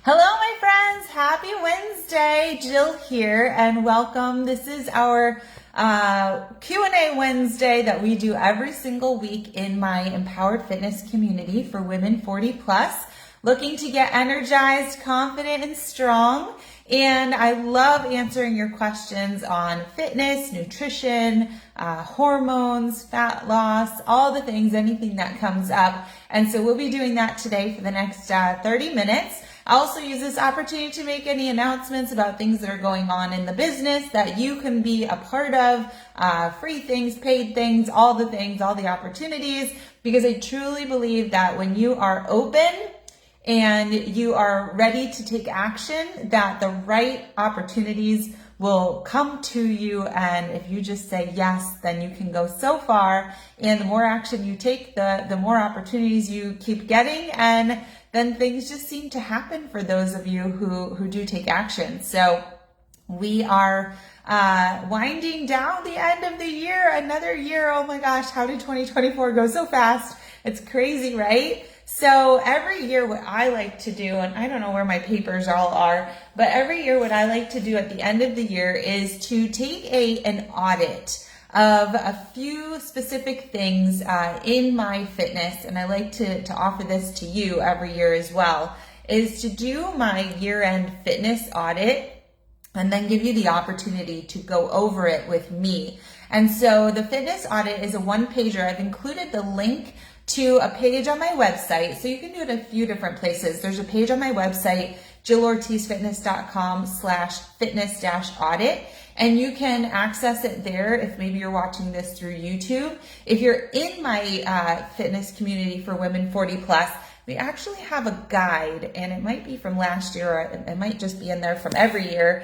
Hello, my friends. Happy Wednesday. Jill here, and welcome. This is our Q&A Wednesday that we do every single week in my Empowered Fitness community for women 40 plus, looking to get energized, confident, and strong. And I love answering your questions on fitness, nutrition, hormones, fat loss, all the things, anything that comes up. And so we'll be doing that today for the next 30 minutes. I also use this opportunity to make any announcements about things that are going on in the business that you can be a part of, free things, paid things, all the opportunities, because I truly believe that when you are open and you are ready to take action, that the right opportunities will come to you. And if you just say yes, then you can go so far. And the more action you take, the more opportunities you keep getting. And then things just seem to happen for those of you who do take action. So we are winding down the end of the year, another year. Oh my gosh, how did 2024 go so fast? It's crazy, right? So every year what I like to do, and I don't know where my papers all are, but every year what I like to do at the end of the year is to take an audit of a few specific things in my fitness, and I like to offer this to you every year as well, is to do my year-end fitness audit and then give you the opportunity to go over it with me. And so the fitness audit is a one-pager. I've included the link to a page on my website, so you can do it a few different places. There's a page on my website, jillortizfitness.com/fitness-audit, and you can access it there if maybe you're watching this through YouTube. If you're in my fitness community for women 40 plus, we actually have a guide, and it might be from last year, or it might just be in there from every year,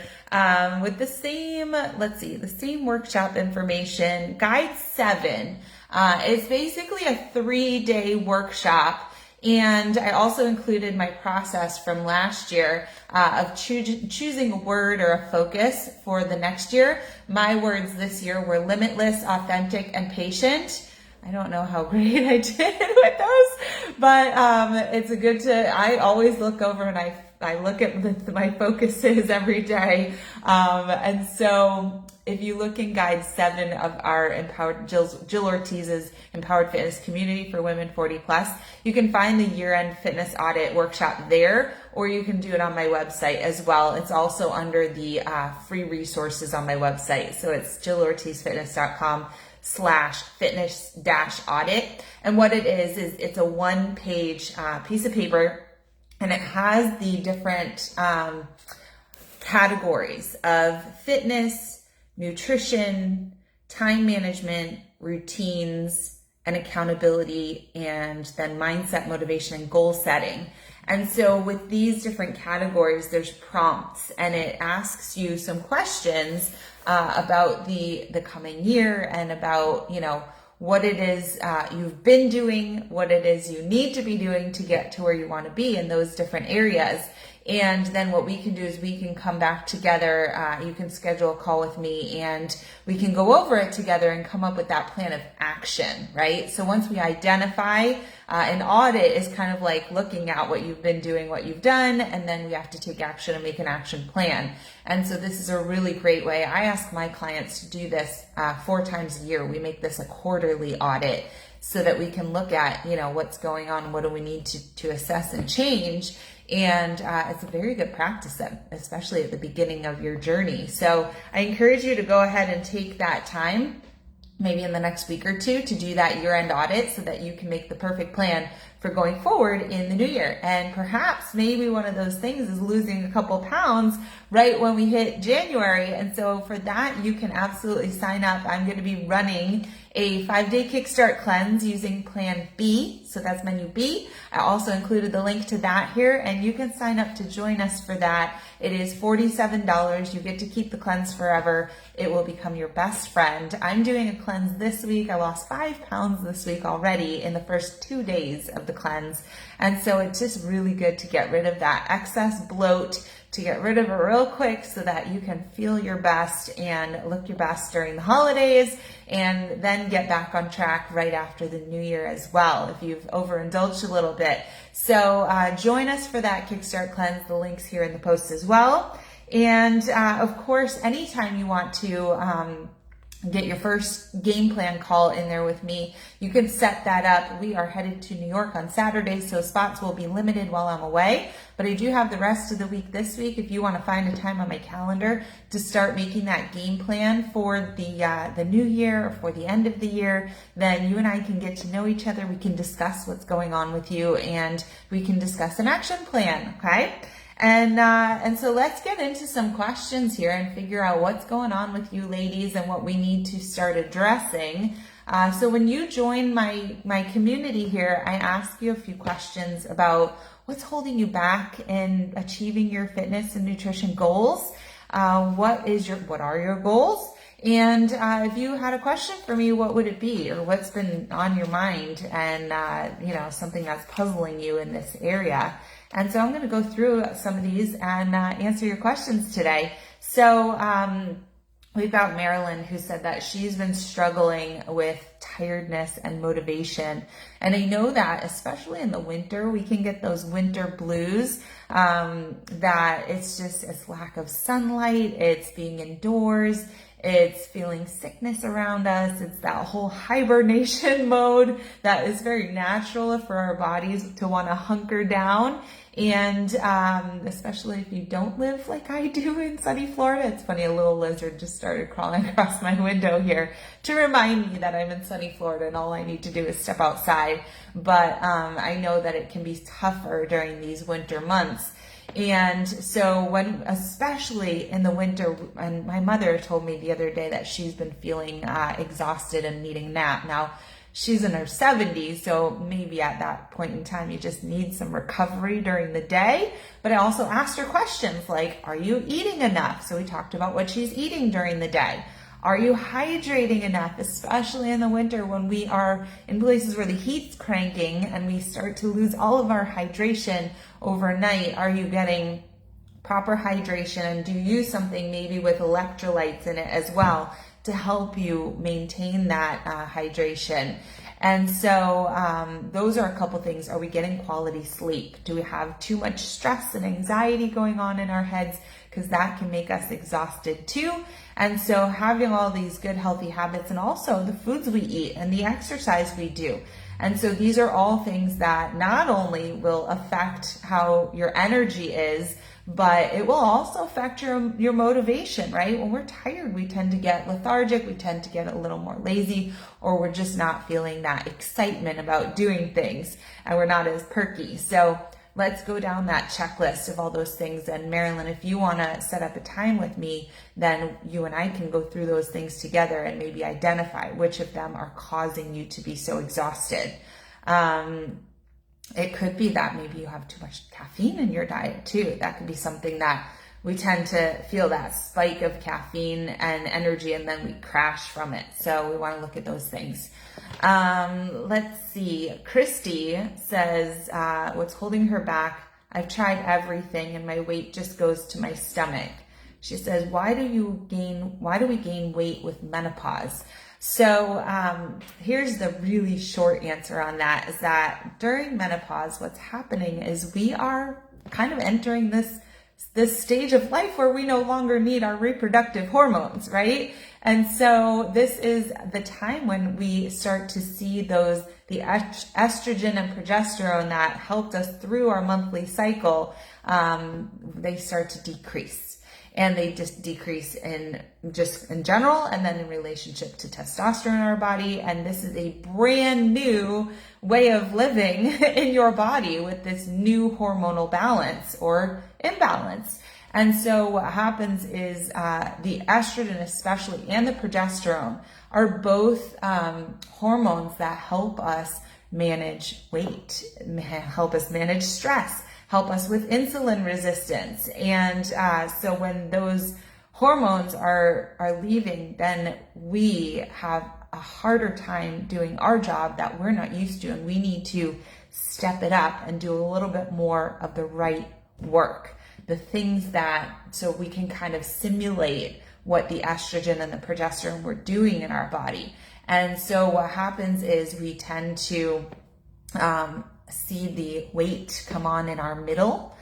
with the same, the same workshop information. Guide 7. It's basically a 3-day workshop. And I also included my process from last year of choosing a word or a focus for the next year. My words this year were limitless, authentic, and patient. I don't know how great I did with those, but it's a good to, I always look over and I look at my focuses every day. And so if you look in Guide 7 of our Jill Ortiz's Empowered Fitness community for women 40 plus, you can find the year-end fitness audit workshop there, or you can do it on my website as well. It's also under the free resources on my website. So it's jillortizfitness.com/fitness-audit. And what it is it's a one-page piece of paper, and it has the different categories of fitness, nutrition, time management, routines, and accountability, and then mindset, motivation, and goal setting. And so with these different categories, there's prompts, and it asks you some questions about the coming year and about, what it is you've been doing, what it is you need to be doing to get to where you want to be in those different areas. And then what we can do is we can come back together. You can schedule a call with me and we can go over it together and come up with that plan of action, right? So once we identify, an audit is kind of like looking at what you've been doing, what you've done, and then we have to take action and make an action plan. And so this is a really great way. I ask my clients to do this 4 times a year. We make this a quarterly audit so that we can look at, what's going on, what do we need to assess and change. And it's a very good practice, especially at the beginning of your journey. So I encourage you to go ahead and take that time, maybe in the next week or two, to do that year-end audit so that you can make the perfect plan for going forward in the new year. And perhaps maybe one of those things is losing a couple pounds right when we hit January. And so for that, you can absolutely sign up. I'm going to be running a 5-day kickstart cleanse using Plan B. So that's menu B. I also included the link to that here, and you can sign up to join us for that. It is $47. You get to keep the cleanse forever. It will become your best friend. I'm doing a cleanse this week. I lost 5 pounds this week already in the first 2 days of the cleanse. And so it's just really good to get rid of that excess bloat, to get rid of it real quick so that you can feel your best and look your best during the holidays, and then get back on track right after the new year as well if you've overindulged a little bit. So join us for that Kickstart Cleanse. The link's here in the post as well. And of course, anytime you want to get your first game plan call in there with me, you can set that up. We are headed to New York on Saturday, so spots will be limited while I'm away, but I do have the rest of the week this week. If you want to find a time on my calendar to start making that game plan for the new year or for the end of the year, then you and I can get to know each other. We can discuss what's going on with you, and we can discuss an action plan, okay? And so let's get into some questions here and figure out what's going on with you ladies and what we need to start addressing. So when you join my community here, I ask you a few questions about what's holding you back in achieving your fitness and nutrition goals. What are your goals? And if you had a question for me, what would it be, or what's been on your mind, and something that's puzzling you in this area? And so I'm going to go through some of these and answer your questions today. So we've got Marilyn, who said that she's been struggling with tiredness and motivation. And I know that especially in the winter, we can get those winter blues, that it's lack of sunlight, it's being indoors, it's feeling sickness around us. It's that whole hibernation mode that is very natural for our bodies to want to hunker down. And especially if you don't live like I do in sunny Florida. It's funny, a little lizard just started crawling across my window here to remind me that I'm in sunny Florida and all I need to do is step outside. But I know that it can be tougher during these winter months. And so especially in the winter, and my mother told me the other day that she's been feeling exhausted and needing a nap. Now, she's in her 70s, so maybe at that point in time, you just need some recovery during the day. But I also asked her questions like, are you eating enough? So we talked about what she's eating during the day. Are you hydrating enough, especially in the winter when we are in places where the heat's cranking and we start to lose all of our hydration overnight? Are you getting proper hydration, and do you use something maybe with electrolytes in it as well to help you maintain that hydration? And so those are a couple things. Are we getting quality sleep? Do we have too much stress and anxiety going on in our heads? Because that can make us exhausted too. And so having all these good healthy habits, and also the foods we eat and the exercise we do. And so these are all things that not only will affect how your energy is, but it will also affect your motivation, right? When we're tired, we tend to get lethargic, we tend to get a little more lazy, or we're just not feeling that excitement about doing things, and we're not as perky. So let's go down that checklist of all those things. And Marilyn, if you want to set up a time with me, then you and I can go through those things together and maybe identify which of them are causing you to be so exhausted. It could be that maybe you have too much caffeine in your diet too. That could be something that we tend to feel that spike of caffeine and energy, and then we crash from it. So we want to look at those things. Let's see. Christy says, what's holding her back? I've tried everything and my weight just goes to my stomach. She says, why do we gain weight with menopause? So here's the really short answer on that, is that during menopause, what's happening is we are kind of entering this stage of life where we no longer need our reproductive hormones, right? And so this is the time when we start to see the estrogen and progesterone that helped us through our monthly cycle, they start to decrease. And they just decrease in general, and then in relationship to testosterone in our body. And this is a brand new way of living in your body with this new hormonal balance or imbalance. And so what happens is the estrogen especially and the progesterone are both hormones that help us manage weight, help us manage stress, help us with insulin resistance. And so when those hormones are leaving, then we have a harder time doing our job that we're not used to, and we need to step it up and do a little bit more of the right work. the things so we can kind of simulate what the estrogen and the progesterone were doing in our body. And so what happens is we tend to see the weight come on in our middle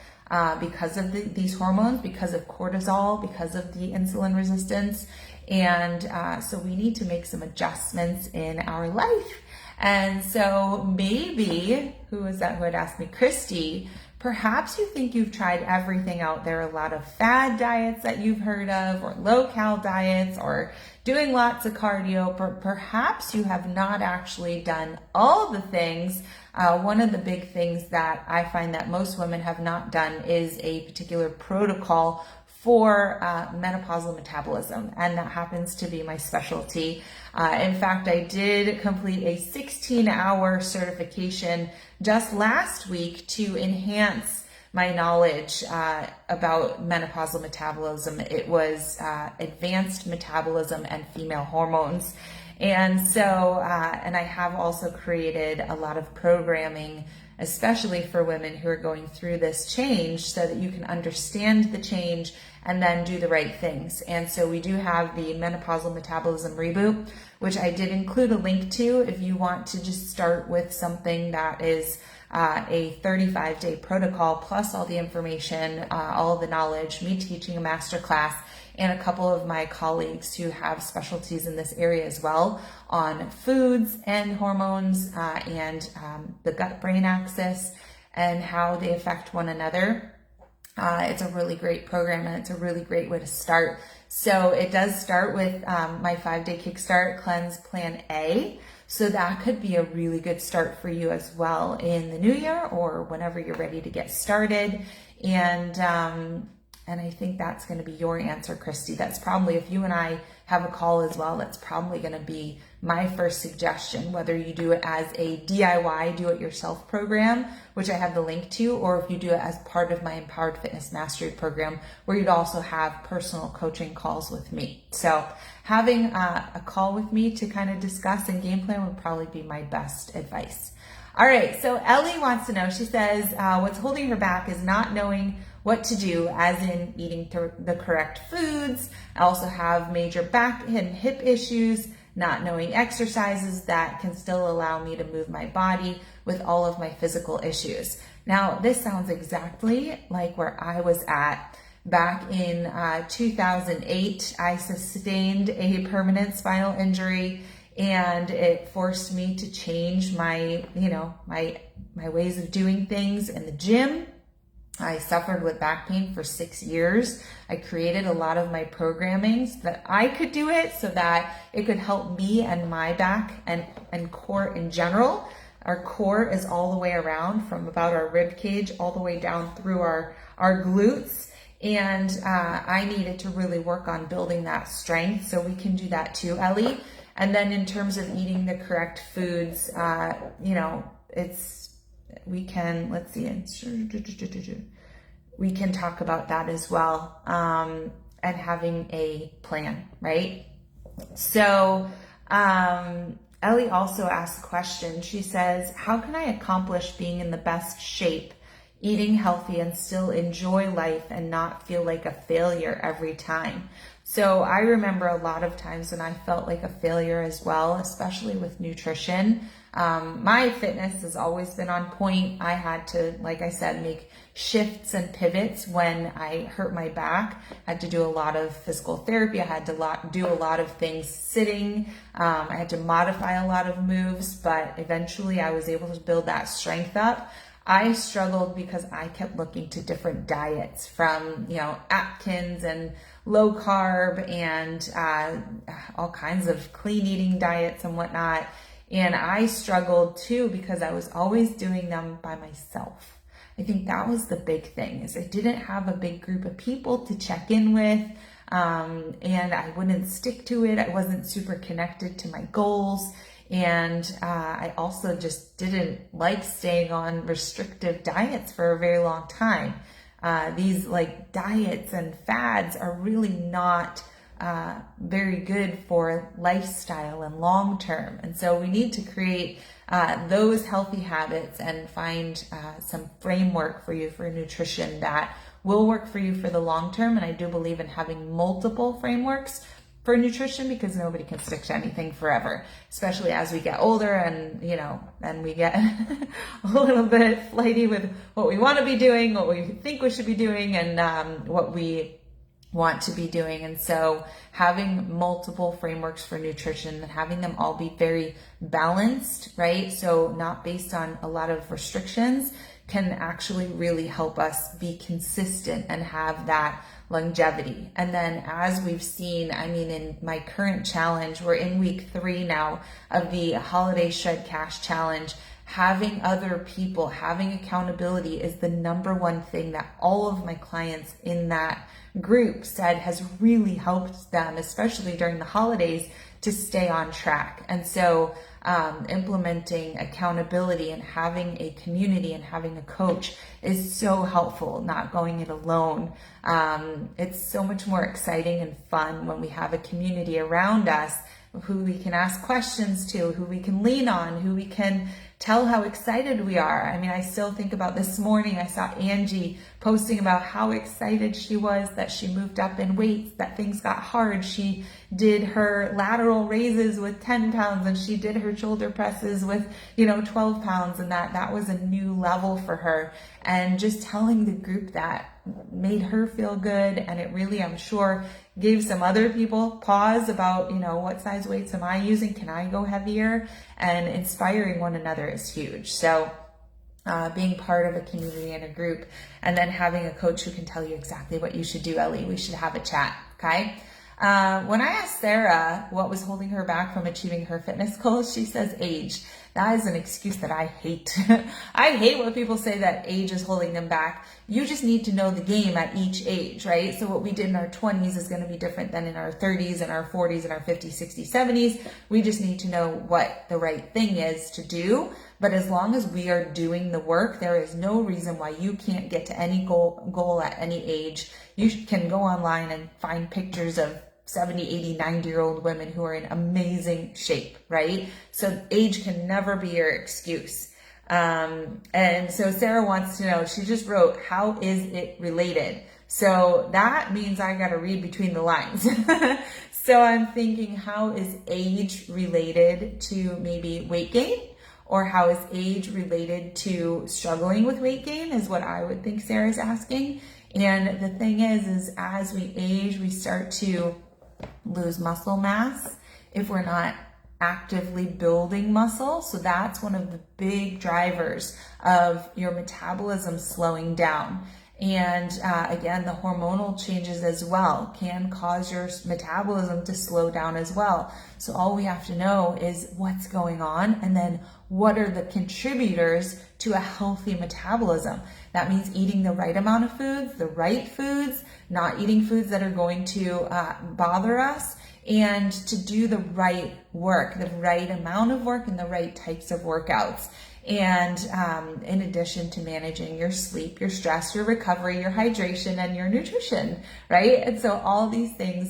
because of these hormones, because of cortisol, because of the insulin resistance. And so we need to make some adjustments in our life. And so maybe, who was that who had asked me? Christy, perhaps you think you've tried everything out there, a lot of fad diets that you've heard of, or low-cal diets, or doing lots of cardio, but perhaps you have not actually done all the things. One of the big things that I find that most women have not done is a particular protocol for menopausal metabolism, and that happens to be my specialty. In fact, I did complete a 16-hour certification just last week to enhance my knowledge about menopausal metabolism. It was advanced metabolism and female hormones. And so, and I have also created a lot of programming, especially for women who are going through this change, so that you can understand the change and then do the right things. And so we do have the Menopausal Metabolism Reboot, which I did include a link to if you want to just start with something that is a 35-day protocol, plus all the information, all the knowledge, me teaching a masterclass, and a couple of my colleagues who have specialties in this area as well on foods and hormones and the gut-brain axis and how they affect one another. It's a really great program, and it's a really great way to start. So it does start with my 5-day Kickstart Cleanse Plan A. So that could be a really good start for you as well in the new year or whenever you're ready to get started. And I think that's going to be your answer, Christy. That's probably, if you and I have a call as well, that's probably going to be my first suggestion, whether you do it as a DIY, do-it-yourself program, which I have the link to, or if you do it as part of my Empowered Fitness Mastery program, where you'd also have personal coaching calls with me. So having a call with me to kind of discuss and game plan would probably be my best advice. All right, so Ellie wants to know, she says, what's holding her back is not knowing what to do, as in eating the correct foods. I also have major back and hip issues, not knowing exercises that can still allow me to move my body with all of my physical issues. Now, this sounds exactly like where I was at back in 2008. I sustained a permanent spinal injury, and it forced me to change my ways of doing things in the gym. I suffered with back pain for 6 years. I created a lot of my programming so that I could do it, so that it could help me and my back and core in general. Our core is all the way around, from about our rib cage all the way down through our glutes. And I needed to really work on building that strength, so we can do that too, Ellie. And then in terms of eating the correct foods, we can, let's see, we can talk about that as well, and having a plan, right? So Ellie also asked a question. She says, how can I accomplish being in the best shape, eating healthy, and still enjoy life and not feel like a failure every time? So I remember a lot of times when I felt like a failure as well, especially with nutrition. My fitness has always been on point. I had to, like I said, make shifts and pivots when I hurt my back. I had to do a lot of physical therapy. I had to do a lot of things sitting. I had to modify a lot of moves, but eventually I was able to build that strength up. I struggled because I kept looking to different diets from, Atkins and low carb and all kinds of clean eating diets and whatnot. And I struggled too because I was always doing them by myself. I think that was the big thing, is I didn't have a big group of people to check in with, and I wouldn't stick to it. I wasn't super connected to my goals. And I also just didn't like staying on restrictive diets for a very long time. These diets and fads are really not very good for lifestyle and long term. And so we need to create those healthy habits and find some framework for you for nutrition that will work for you for the long term. And I do believe in having multiple frameworks for nutrition, because nobody can stick to anything forever, especially as we get older and, and we get a little bit flighty with what we want to be doing, what we think we should be doing, and what we want to be doing. And so having multiple frameworks for nutrition and having them all be very balanced, right? So not based on a lot of restrictions, can actually really help us be consistent and have that longevity. And then as we've seen, in my current challenge, we're in week 3 now of the Holiday Shed Cash Challenge. Having other people, having accountability is the number one thing that all of my clients in that group said has really helped them, especially during the holidays, to stay on track. And so implementing accountability and having a community and having a coach is so helpful, not going it alone. It's so much more exciting and fun when we have a community around us who we can ask questions to, who we can lean on, who we can tell how excited we are. I still think about this morning, I saw Angie posting about how excited she was that she moved up in weights, that things got hard. She did her lateral raises with 10 pounds and she did her shoulder presses with, 12 pounds, and that was a new level for her. And just telling the group that made her feel good. And it really, I'm sure, gave some other people pause about, what size weights am I using? Can I go heavier? And inspiring one another is huge. So being part of a community and a group, and then having a coach who can tell you exactly what you should do, Ellie, we should have a chat, okay? When I asked Sarah what was holding her back from achieving her fitness goals, she says age. That is an excuse that I hate. I hate when people say that age is holding them back. You just need to know the game at each age, right? So what we did in our 20s is going to be different than in our 30s and our 40s and our 50s, 60s, 70s. We just need to know what the right thing is to do. But as long as we are doing the work, there is no reason why you can't get to any goal at any age. You can go online and find pictures of 70, 80, 90-year-old women who are in amazing shape, right? So age can never be your excuse. And so Sarah wants to know, she just wrote, how is it related? So that means I got to read between the lines. So I'm thinking, how is age related to maybe weight gain? Or how is age related to struggling with weight gain is what I would think Sarah's asking. And the thing is as we age, we start to lose muscle mass if we're not actively building muscle. So that's one of the big drivers of your metabolism slowing down. And again, the hormonal changes as well can cause your metabolism to slow down as well. So all we have to know is what's going on, and then what are the contributors to a healthy metabolism. That means eating the right amount of foods, the right foods, not eating foods that are going to bother us, and to do the right work, the right amount of work and the right types of workouts. And in addition to managing your sleep, your stress, your recovery, your hydration, and your nutrition, right? And so all these things,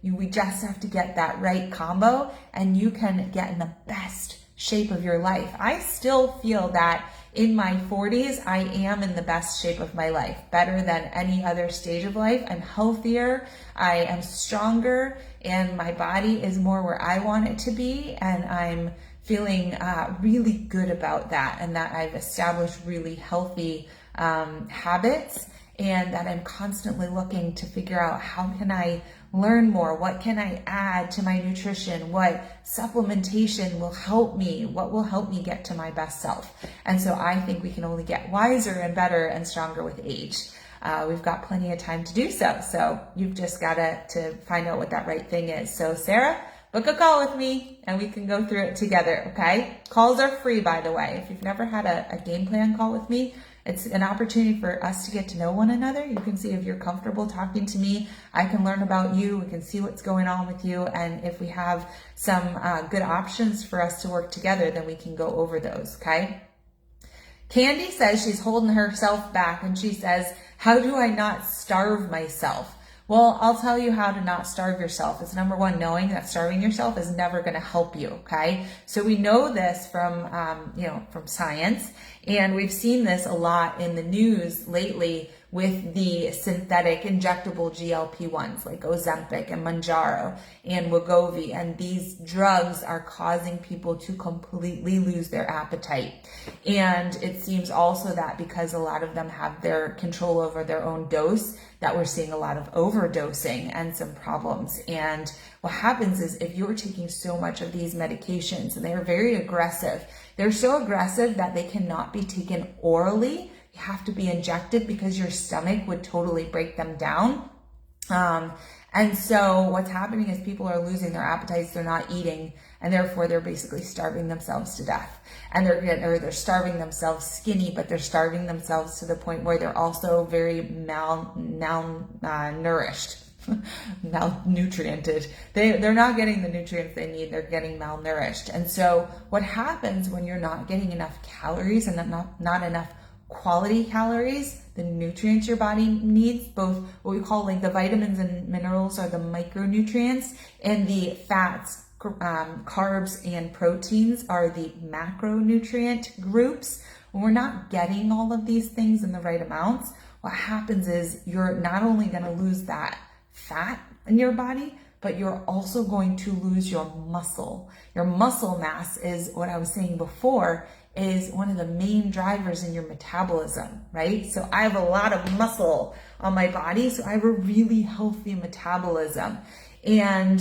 we just have to get that right combo, and you can get in the best shape of your life. I still feel that in my 40s, I am in the best shape of my life, better than any other stage of life. I'm healthier, I am stronger, and my body is more where I want it to be. And I'm feeling really good about that, and that I've established really healthy habits, and that I'm constantly looking to figure out how can I learn more, what can I add to my nutrition, what supplementation will help me, what will help me get to my best self. And so I think we can only get wiser and better and stronger with age. We've got plenty of time to do so. So you've just got to find out what that right thing is. So Sarah, book a call with me and we can go through it together, okay? Calls are free, by the way. If you've never had a game plan call with me, it's an opportunity for us to get to know one another. You can see if you're comfortable talking to me. I can learn about you. We can see what's going on with you. And if we have some good options for us to work together, then we can go over those, okay? Candy says she's holding herself back, and she says, how do I not starve myself? Well, I'll tell you how to not starve yourself. It's number one, knowing that starving yourself is never going to help you, okay? So we know this from, from science, and we've seen this a lot in the news lately with the synthetic injectable GLP-1s like Ozempic and Mounjaro and Wegovy. And these drugs are causing people to completely lose their appetite. And it seems also that because a lot of them have their control over their own dose, that we're seeing a lot of overdosing and some problems. And what happens is if you're taking so much of these medications, and they're very aggressive, they're so aggressive that they cannot be taken orally. You have to be injected because your stomach would totally break them down. And so what's happening is people are losing their appetites, they're not eating, and therefore they're basically starving themselves to death. And they're starving themselves skinny, but they're starving themselves to the point where they're also very malnourished. Malnutriented. They're not getting the nutrients they need, they're getting malnourished. And so what happens when you're not getting enough calories and not enough quality calories, the nutrients your body needs, both what we call like the vitamins and minerals are the micronutrients, and the fats, carbs and proteins are the macronutrient groups. When we're not getting all of these things in the right amounts, what happens is you're not only going to lose that fat in your body, but you're also going to lose your muscle. Your muscle mass is, what I was saying before, is one of the main drivers in your metabolism, right? So I have a lot of muscle on my body, so I have a really healthy metabolism. And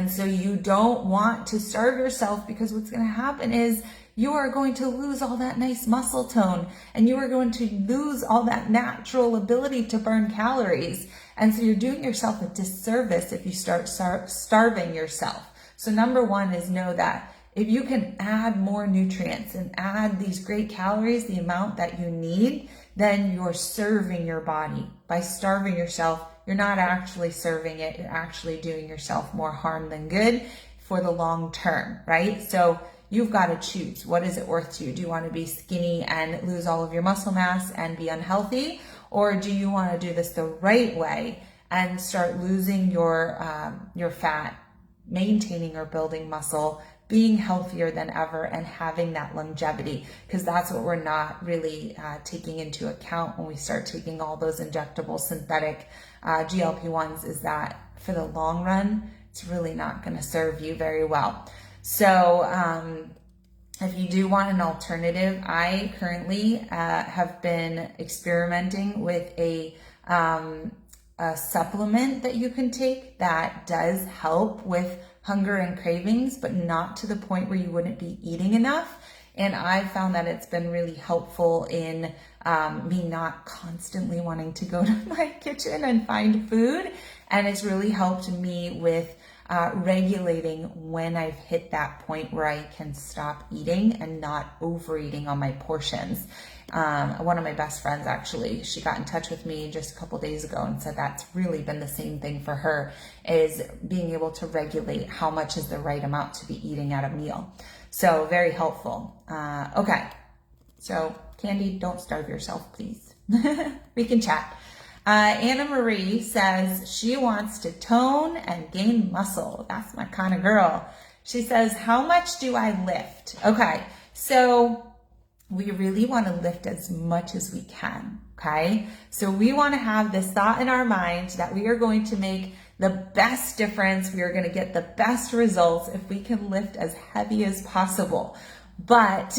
so you don't want to starve yourself, because what's going to happen is you are going to lose all that nice muscle tone, and you are going to lose all that natural ability to burn calories. And so you're doing yourself a disservice if you start starving yourself. So number one is know that if you can add more nutrients and add these great calories, the amount that you need, then you're serving your body. By starving yourself, you're not actually serving it. You're actually doing yourself more harm than good for the long term, right? So you've got to choose. What is it worth to you? Do you want to be skinny and lose all of your muscle mass and be unhealthy? Or do you want to do this the right way and start losing your fat, maintaining or building muscle, being healthier than ever, and having that longevity? Because that's what we're not really taking into account when we start taking all those injectable synthetic GLP-1s, is that for the long run, it's really not going to serve you very well. So if you do want an alternative, I currently have been experimenting with a supplement that you can take that does help with hunger and cravings, but not to the point where you wouldn't be eating enough. And I found that it's been really helpful in me not constantly wanting to go to my kitchen and find food. And it's really helped me with regulating when I've hit that point where I can stop eating and not overeating on my portions. One of my best friends, actually, she got in touch with me just a couple days ago and said that's really been the same thing for her, is being able to regulate how much is the right amount to be eating at a meal. So very helpful. Okay, so Candy, don't starve yourself, please. We can chat. Anna Marie says she wants to tone and gain muscle. That's my kind of girl. She says, how much do I lift? Okay, so we really want to lift as much as we can, okay? So we want to have this thought in our mind that we are going to make the best difference. We are going to get the best results if we can lift as heavy as possible. But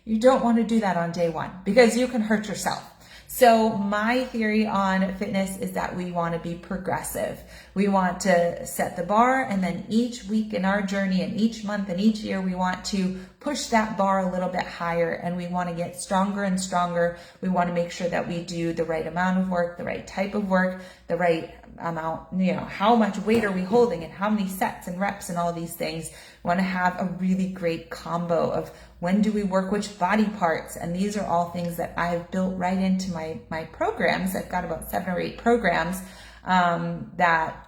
you don't want to do that on day one, because you can hurt yourself. So my theory on fitness is that we want to be progressive. We want to set the bar, and then each week in our journey and each month and each year, we want to push that bar a little bit higher, and we want to get stronger and stronger. We want to make sure that we do the right amount of work, the right type of work, the right amount, how much weight are we holding and how many sets and reps and all these things. We want to have a really great combo of when do we work which body parts. And these are all things that I've built right into my programs. I've got about 7 or 8 programs that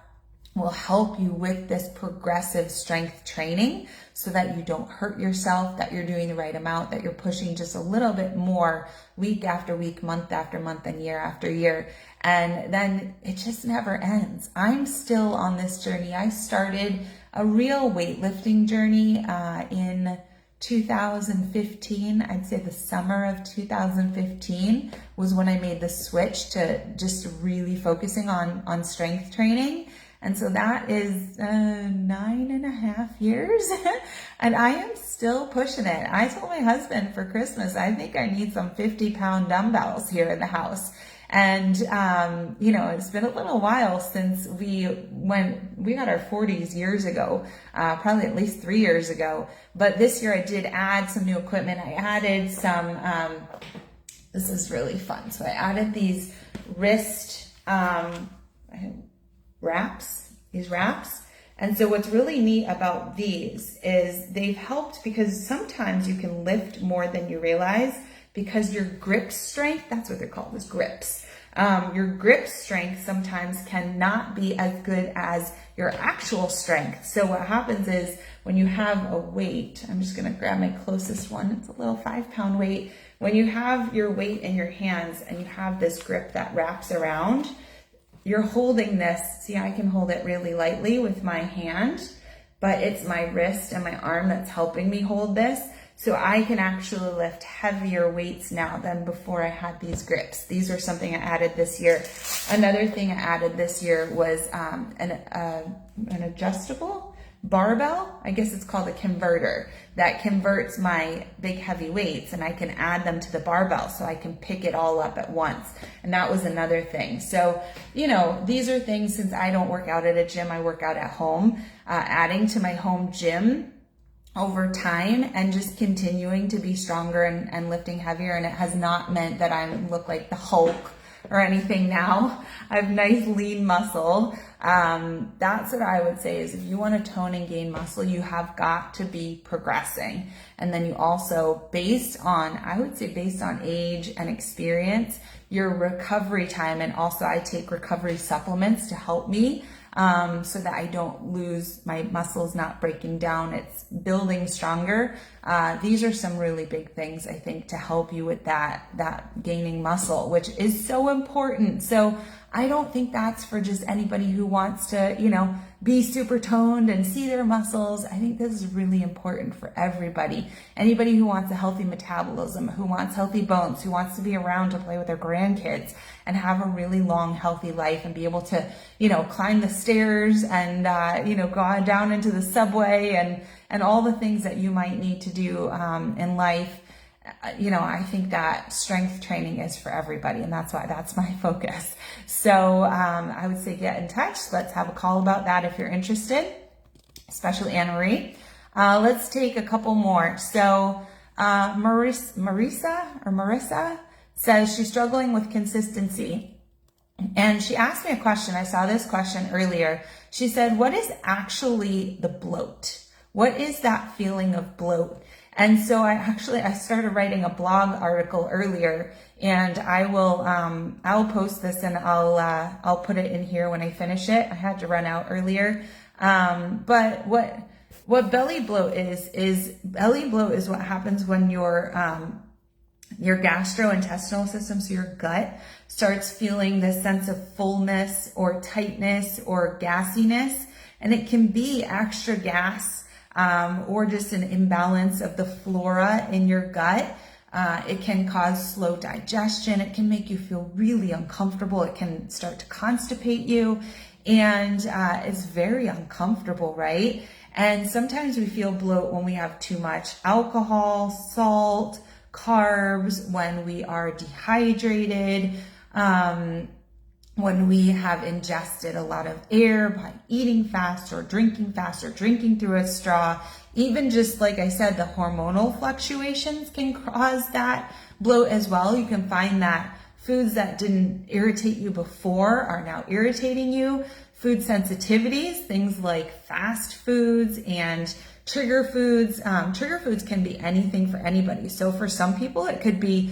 will help you with this progressive strength training so that you don't hurt yourself, that you're doing the right amount, that you're pushing just a little bit more week after week, month after month, and year after year. And then it just never ends. I'm still on this journey. I started a real weightlifting journey in 2015, I'd say the summer of 2015 was when I made the switch to just really focusing on strength training. And so that is 9.5 years and I am still pushing it. I told my husband for Christmas, I think I need some 50-pound dumbbells here in the house. And, it's been a little while since we got our 40s years ago, probably at least 3 years ago. But this year I did add some new equipment. I added some, this is really fun. So I added these wrist, these wraps. And so what's really neat about these is they've helped because sometimes you can lift more than you realize because your grip strength, that's what they're called, is grips. Your grip strength sometimes cannot be as good as your actual strength. So what happens is when you have a weight, I'm just gonna grab my closest one, it's a little 5-pound weight. When you have your weight in your hands and you have this grip that wraps around, you're holding this, see, I can hold it really lightly with my hand, but it's my wrist and my arm that's helping me hold this. So I can actually lift heavier weights now than before I had these grips. These are something I added this year. Another thing I added this year was an adjustable barbell. I guess it's called a converter that converts my big heavy weights and I can add them to the barbell so I can pick it all up at once. And that was another thing. So, these are things, since I don't work out at a gym, I work out at home, adding to my home gym over time and just continuing to be stronger and lifting heavier. And it has not meant that I look like the Hulk or anything now. I have nice lean muscle. That's what I would say is if you want to tone and gain muscle, you have got to be progressing. And then you also, based on age and experience, your recovery time, and also I take recovery supplements to help me so that I don't lose my muscles, not breaking down, it's building stronger. These are some really big things, I think, to help you with that gaining muscle, which is so important. So I don't think that's for just anybody who wants to, be super toned and see their muscles. I think this is really important for everybody. Anybody who wants a healthy metabolism, who wants healthy bones, who wants to be around to play with their grandkids and have a really long, healthy life and be able to, climb the stairs and, go down into the subway and all the things that you might need to do in life. I think that strength training is for everybody, and that's why that's my focus. So I would say get in touch. Let's have a call about that if you're interested, especially Anna Marie. Let's take a couple more. So Marissa says she's struggling with consistency. And she asked me a question. I saw this question earlier. She said, what is actually the bloat? What is that feeling of bloat? And so I started writing a blog article earlier, and I'll post this and I'll put it in here when I finish it. I had to run out earlier. But what belly bloat is belly bloat is what happens when your gastrointestinal system, so your gut, starts feeling this sense of fullness or tightness or gassiness. And it can be extra gas, or just an imbalance of the flora in your gut. It can cause slow digestion. It can make you feel really uncomfortable. It can start to constipate you, and it's very uncomfortable, right? And sometimes we feel bloat when we have too much alcohol, salt, carbs, when we are dehydrated, when we have ingested a lot of air by eating fast or drinking through a straw. Even just like I said, the hormonal fluctuations can cause that bloat as well. You can find that foods that didn't irritate you before are now irritating you. Food sensitivities, things like fast foods and trigger foods. Trigger foods can be anything for anybody. So for some people, it could be,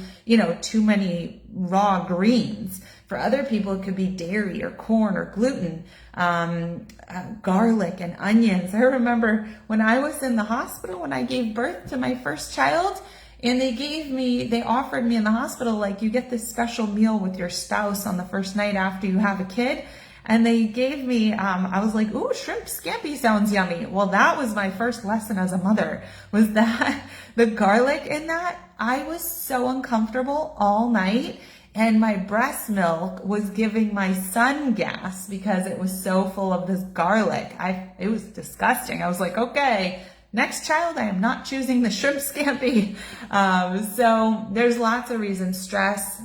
too many raw greens. For other people, it could be dairy or corn or gluten, garlic and onions. I remember when I was in the hospital, when I gave birth to my first child, and they offered me in the hospital, like, you get this special meal with your spouse on the first night after you have a kid. and they gave me, I was like, ooh, shrimp scampi sounds yummy. Well, that was my first lesson as a mother, was that the garlic in that. I was so uncomfortable all night, and my breast milk was giving my son gas because it was so full of this garlic. It was disgusting. I was like, okay, next child, I am not choosing the shrimp scampi. So there's lots of reasons: stress,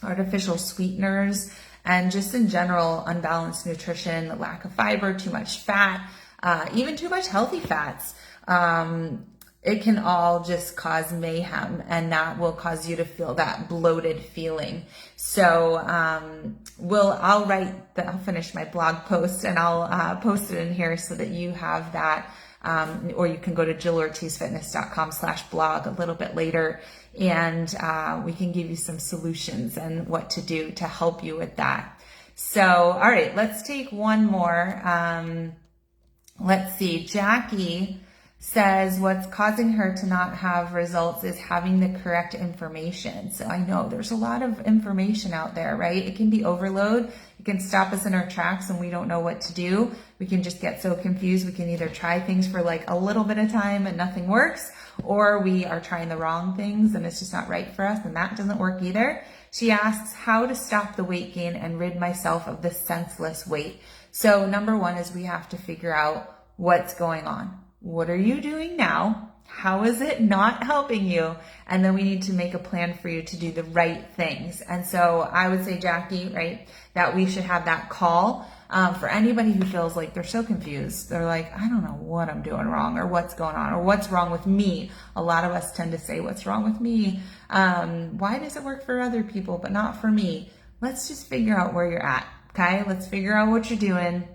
artificial sweeteners, and just in general, unbalanced nutrition, lack of fiber, too much fat, even too much healthy fats. It can all just cause mayhem, and that will cause you to feel that bloated feeling. So I'll finish my blog post, and I'll post it in here so that you have that. Or you can go to jillortizfitness.com/blog a little bit later, and we can give you some solutions and what to do to help you with that. So, all right, let's take one more. Let's see. Jackie says what's causing her to not have results is having the correct information. So I know there's a lot of information out there, right? It can be overload. It can stop us in our tracks and we don't know what to do. We can just get so confused. We can either try things for like a little bit of time and nothing works, or we are trying the wrong things and it's just not right for us, and that doesn't work either. She asks how to stop the weight gain and rid myself of this senseless weight. So number one is we have to figure out what's going on. What are you doing now? How is it not helping you? And then we need to make a plan for you to do the right things. And so I would say, Jackie, right, that we should have that call for anybody who feels like they're so confused. They're like, I don't know what I'm doing wrong, or what's going on, or what's wrong with me. A lot of us tend to say, what's wrong with me? Why does it work for other people but not for me? Let's just figure out where you're at, okay? Let's figure out what you're doing.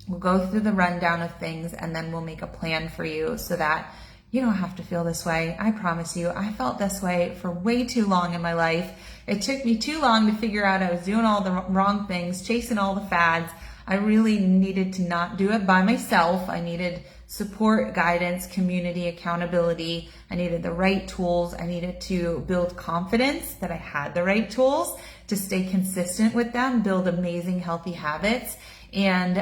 We'll go through the rundown of things, and then we'll make a plan for you so that you don't have to feel this way. I promise you, I felt this way for way too long in my life. It took me too long to figure out I was doing all the wrong things, chasing all the fads. I really needed to not do it by myself. I needed support, guidance, community, accountability. I needed the right tools. I needed to build confidence that I had the right tools to stay consistent with them, build amazing, healthy habits. And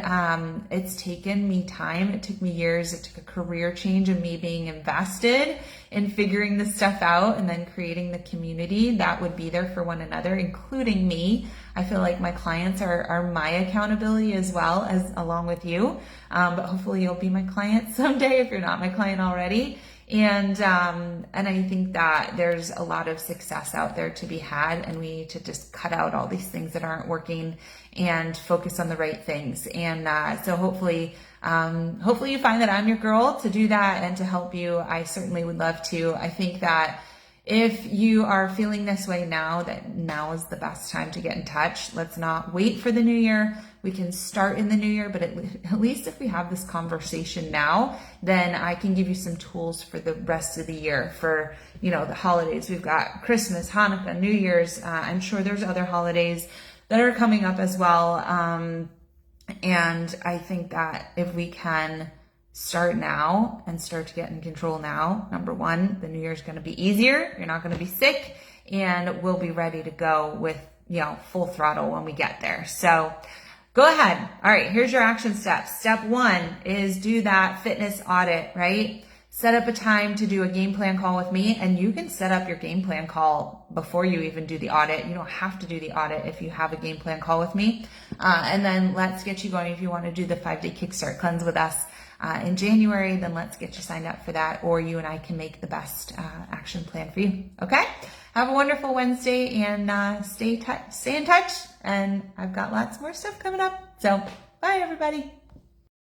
it's taken me time. It took me years. It took a career change and me being invested in figuring this stuff out, and then creating the community that would be there for one another, including me. I feel like my clients are my accountability as well, as along with you. But hopefully you'll be my client someday if you're not my client already. And I think that there's a lot of success out there to be had, and we need to just cut out all these things that aren't working and focus on the right things. And so hopefully you find that I'm your girl to do that and to help you. I certainly would love to. I think that if you are feeling this way now, that now is the best time to get in touch. Let's not wait for the new year. We can start in the new year, but at least if we have this conversation now, then I can give you some tools for the rest of the year. For, the holidays, we've got Christmas, Hanukkah, New Year's. I'm sure there's other holidays that are coming up as well. And I think that if we can start now and start to get in control now, number one, the new year is going to be easier. You're not going to be sick, and we'll be ready to go with, full throttle when we get there. So go ahead. All right, here's your action steps. Step one is do that fitness audit, right? Set up a time to do a game plan call with me, and you can set up your game plan call before you even do the audit. You don't have to do the audit if you have a game plan call with me. And then let's get you going. If you want to do the 5-day Kickstart Cleanse with us in January, then let's get you signed up for that, or you and I can make the best action plan for you. Okay? Have a wonderful Wednesday, and stay in touch. And I've got lots more stuff coming up. So bye, everybody.